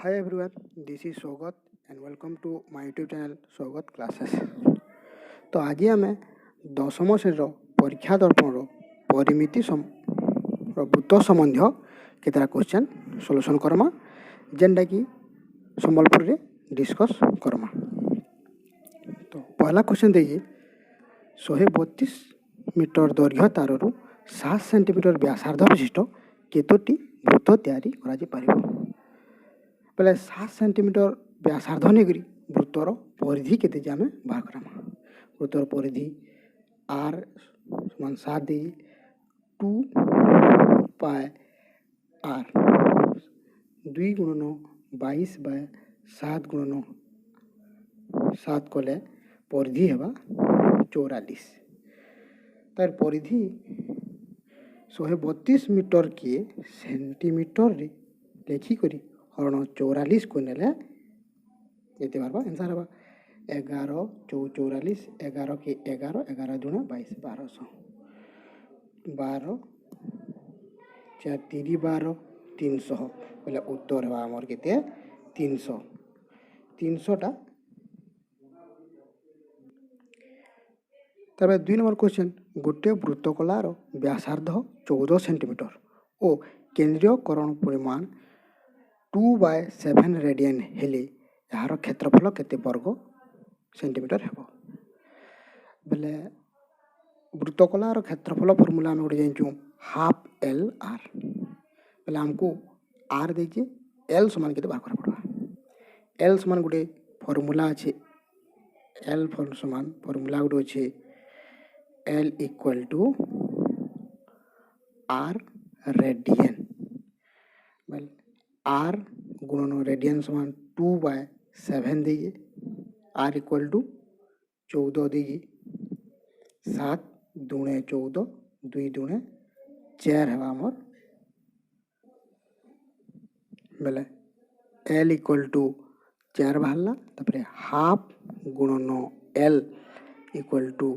Hi everyone, this is Sogat and welcome to my YouTube channel Sogat Classes. तो आज आमे दशम श्रेणी परीक्षा दर्पण परिमिति वृत्त संबंधी केतरा क्वेश्चन सॉल्यूशन करमा जेनटा कि संबलपुर रे डिस्कस करमा। तो पहला क्वेश्चन देखिए 132 मीटर दैर्घ्य ताररू 7 सेंटीमीटर व्यासार्ध विशिष्ट केतोटी वृत्त तैयारी करा जे परिबो। पहले 7 सेंटीमीटर व्यासार्ध नेगरी वृत्तर परिधि केते जे आमे बाहर करमा। वृत्तर परिधि r समान 7 दे 2 पाई r 2 गुणन 22 बाय 7 गुणन 7 कले परिधि हेबा 44। तार परिधि 132 मीटर के सेंटीमीटर रे लेखी करी हरण 44 को नेले ये बारबा आंसर हेबा 11 44 11 के 11 11 दुना 22 1200 12 4 3 12 300 बोले उत्तर हेबा हमर केते 300 300 टा। तबे 2 नंबर क्वेश्चन गोटे वृत्तकलार व्यासार्ध 14 सेंटीमीटर और केंद्रीय करण परिमाण 2/7 रेडियन हेले यार क्षेत्रफल केते वर्ग सेंटीमीटर हेबो। बेले वृत्तकलार क्षेत्रफल फॉर्मूला हम गोटे जानचू हाफ एल आर। बेले हमको आर देजे एल समान केते बाहर करा पड़बा। एल समान गोटे फॉर्मूला अछि एल समान फॉर्मूला गोटे अछि L equal to R radian. बेले आर गुणन रेडियन समान 2/7 दीजिए आर इक्वल टू 14 दीजिए 7 दूणे 14 2 दूणे 4 है हमर। बेले एल इक्वल टू 4 बाहरला तापरे हाफ गुणन L equal to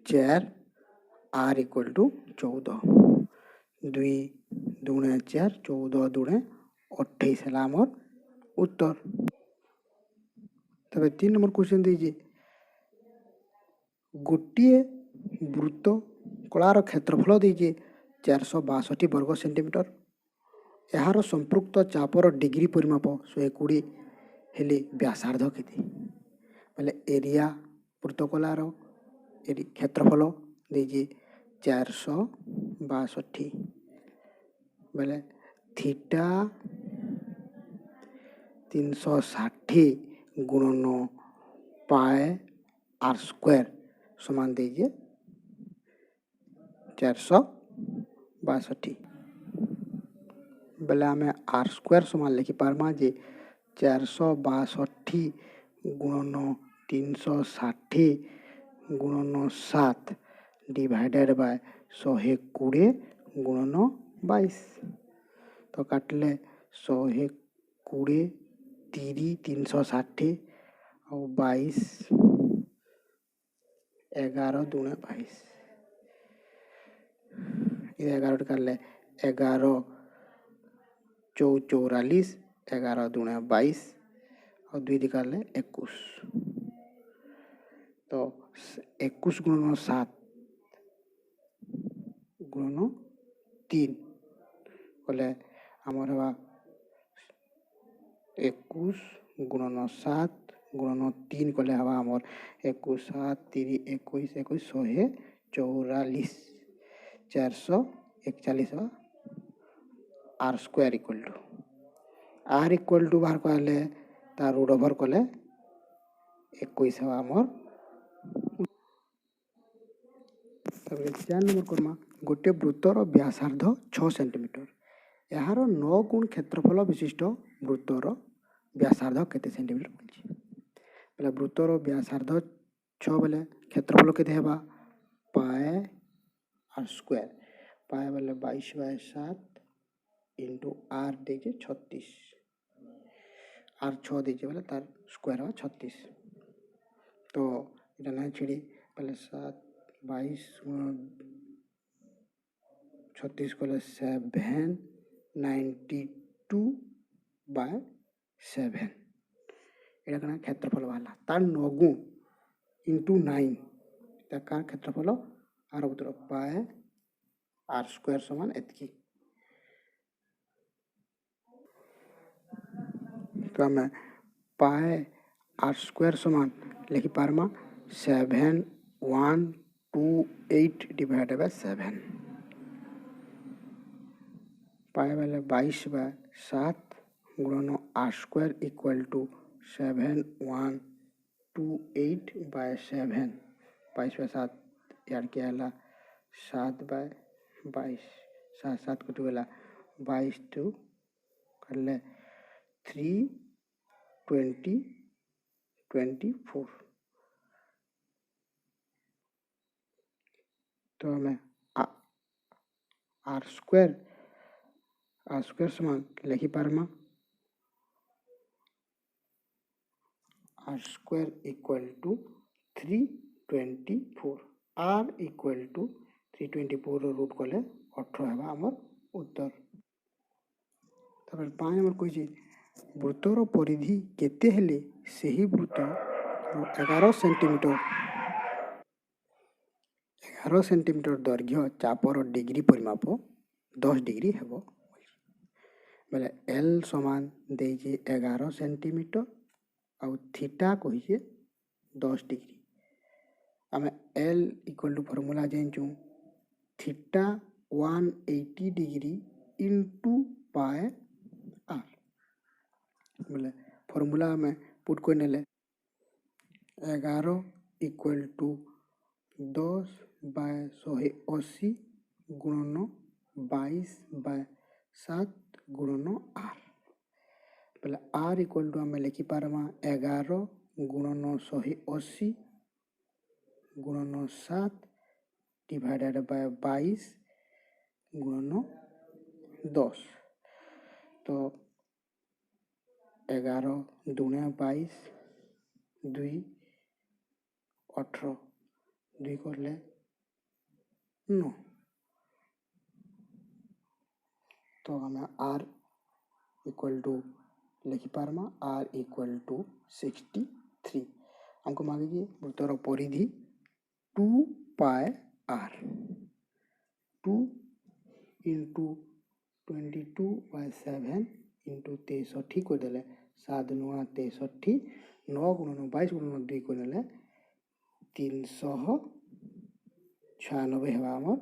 4 R equal to 14 2 दूणे 4 14 दूणे 28 है हमर उत्तर। तबे 3 नंबर क्वेश्चन दीजिए गोटे वृत्त कलार क्षेत्रफल दीजिए 462 वर्ग सेंटीमीटर यार संपृक्त चापर डिग्री परिमाप 120 हेले व्यासार्ध केते। बोले एरिया वृत्तकलार क्षेत्रफल दीजिए 462 बोले थीटा 360 गुणन पाए आर स्क्वायर समान दीजिए 462। बेले आम आर स्क्वायर समान लिखि पारमा जे 462 गुणन 360 गुणन 7 डिवाइडेड बाय 120 गुणन 22 तो काटले 120 30 360 और 22 11 दूने 22 ये 11 काटले 11 44 11 दूने 22 और 2 निकालले 21 तो 21 गुणन 7 गुणन 3 बोले हमर हवा 21 गुणन 7 गुणन 3 कले हवा हमर 21 7 3 21 21 144 441 हवा आर स्क्वायर इक्वल टू बाहर कहले ता रूट ओवर कले 21 हवा हमर। तबे 4 नंबर करमा गोटे वृत्तर व्यासार्ध 6 सेंटीमीटर यार 9 गुण क्षेत्रफल विशिष्ट वृत्तर व्यासार्ध केते सेंटीमीटर बोलछि। बेले वृत्तर व्यासार्ध 6 बेले क्षेत्रफल केते हेबा पाए आर स्क्वायर पाए बेले 22/7 इंटू आर दीजिए 36 आर 6 दीजिए बेले तार स्क्वायर हेबा 36 तो इटा ना छिड़ी बेले 7 22 36 कले 792 बाय 7 এটা কারণ ক্ষেত্রফল বাহারা তার 9 গুণ ইন্টু 9 তার কার ক্ষেত্রফল আর উত্তর পায় আর স্কোয়ার সমান এতকি তো আমি পায় আর স্কোয়ার সমান লিখি পারমা 7128 ডিভাইডেড বাই 7 पाए वाले 22/7 गुणन आर स्क्वायर इक्वल टू 7128/7 22/7 यार क्या है 7/22 7 को 22 टू कर ले 320/24 तो हमें आर स्क्वायर समान लिखी पारमा R square equal to 324 R equal to 324 root कले 18 है आमर उत्तर तब 5 नंबर कही वृत्तर परिधि केते हेले सही वृत्त 11 सेंटीमीटर दैर्घ्य चापर डिग्री परिमाप 10 डिग्री हेबो बेले एल समान देजे 11 सेंटीमीटर आउ थीटा कही 10 डिग्री आम एल इक्वल टू फॉर्मूला जानचु theta 180 degree into pi R बोले फॉर्मूला में पुट कर नेले 11 इक्वल टू 10/180 गुणन 22/7 गुणन आर बोले आर इक्वल टू आम लिखि पारमा 11 गुणन 180 गुणन 7 डिवाइडेड बाय 22 गुणन 10 तो 11 दूने 22 2 18 2 कर ले 9 तो हमें आर इक्वल टू लिखि पारमा आर इक्वल टू 63 हमको मांगे वृत्तर परिधि 2 पाए आर 2 इंटू 22/7 इंटू 63 कर देले 7 9 63 9 गुणन 22 गुणन 2 कर देले 396 हेबा हमर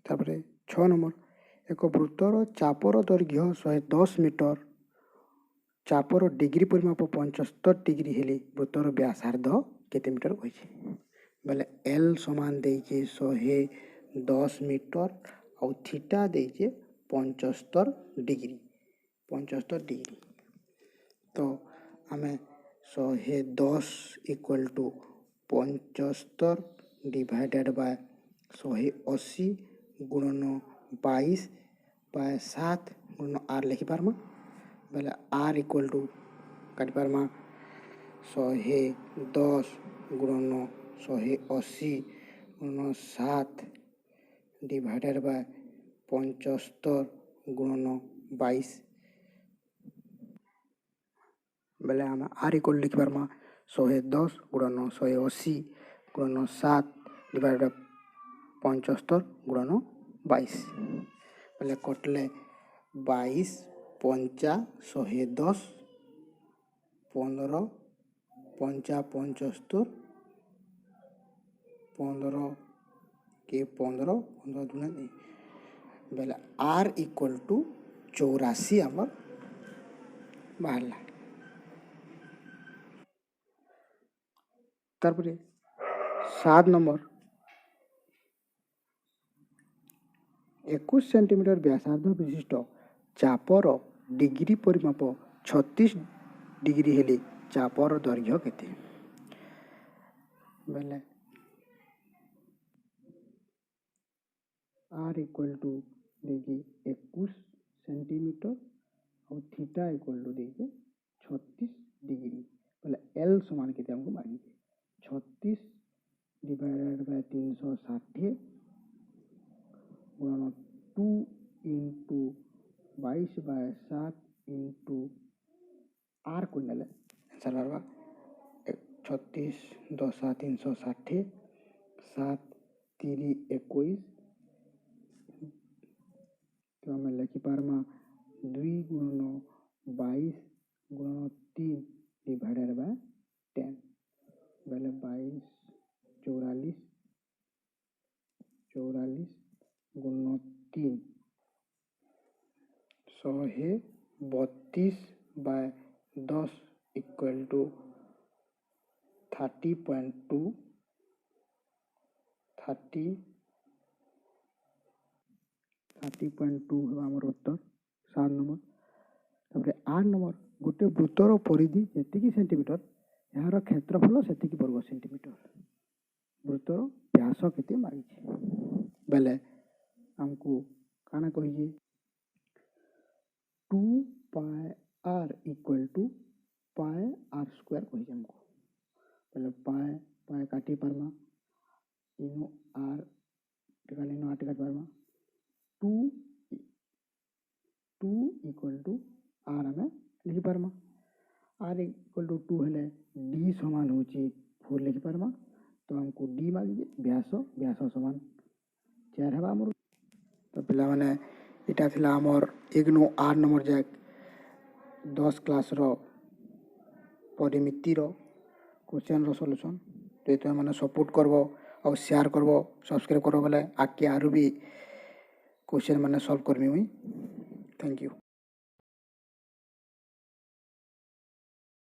तापरे 6 नंबर एक वृत्तर चापर दैर्घ्य 110 मीटर चापर डिग्री परिमाप 75 डिग्री हेले वृत्तर व्यासार्ध केते मीटर कहि बोले एल समान देजे 110 मीटर और थीटा देजे 75 डिग्री तो आमे 110 इक्वल टू 75 डिवाइडेड बाय 180 गुणन 22/7 गुणन आर लिखि पारमा बोले आर इक्वल टू काटि पारमा 110 गुणन 180 गुणन 7 डिवाइडेड बाय 75 गुणन 22 बोले आम आर इक्वल लिखि पारमा 110 गुणन 180 गुणन 7 डिवाइडेड बाय 75 गुणन 22 बोले कटले 22 पंचा 110 15 पंचा 75 15 के 15 दुना नहीं बोले आर इक्वल टू 84 आमर बाहरला तारपरे 7 नंबर 21 सेंटीमीटर व्यासार्ध विशिष्ट चापर डिग्री परिमाप 36 डिग्री हेले चापर दैर्घ्य केते बोले आर इक्वल टू देखिए 21 सेंटीमीटर और थीटा इक्वल टू देखिए 36 डिग्री बोले एल समान केते हमको मांगे 36 डिवाइडेड बाय 360 गुणन 2 इंटू 22/7 इंटू आर को नेले आंसर बारवा 36 10 360 7 3 21 तो आम लिखिपारमा 2 गुणन 22 गुणन 3 डिवाइडेड बाय 10 बेले 22 44 गुणन 3 132/10 इक्वल टू 30.2 30.2 आमर उत्तर 7 नंबर। तापर 8 नंबर गोटे वृत्तर परिधि जेतिकी सेंटीमीटर यार क्षेत्रफल सेतिकी वर्ग सेंटीमीटर वृत्तर व्यास केते मागिछे बेले हमको काना कहिए 2 pi r equal to pi r square कहिए हमको बेले पाई काटी पारमा इनो r टिकाल इनो r टिकाट पारमा 2 इक्वल टू r हमें लिखि पारमा r इक्वल टू 2 हेले d समान होची 4 लिखि पारमा तो हमको d मागिए व्यास समान 4 हेबा हमर तो पिला माने इटा थिला हमर 1 नु 8 नंबर जाक 10 क्लास रो परिमिति रो क्वेश्चन रो सॉल्यूशन तो माने सपोर्ट करबो और शेयर करबो सब्सक्राइब करबो बोले आके आरु भी क्वेश्चन माने सॉल्व करमी हुई। Thank you.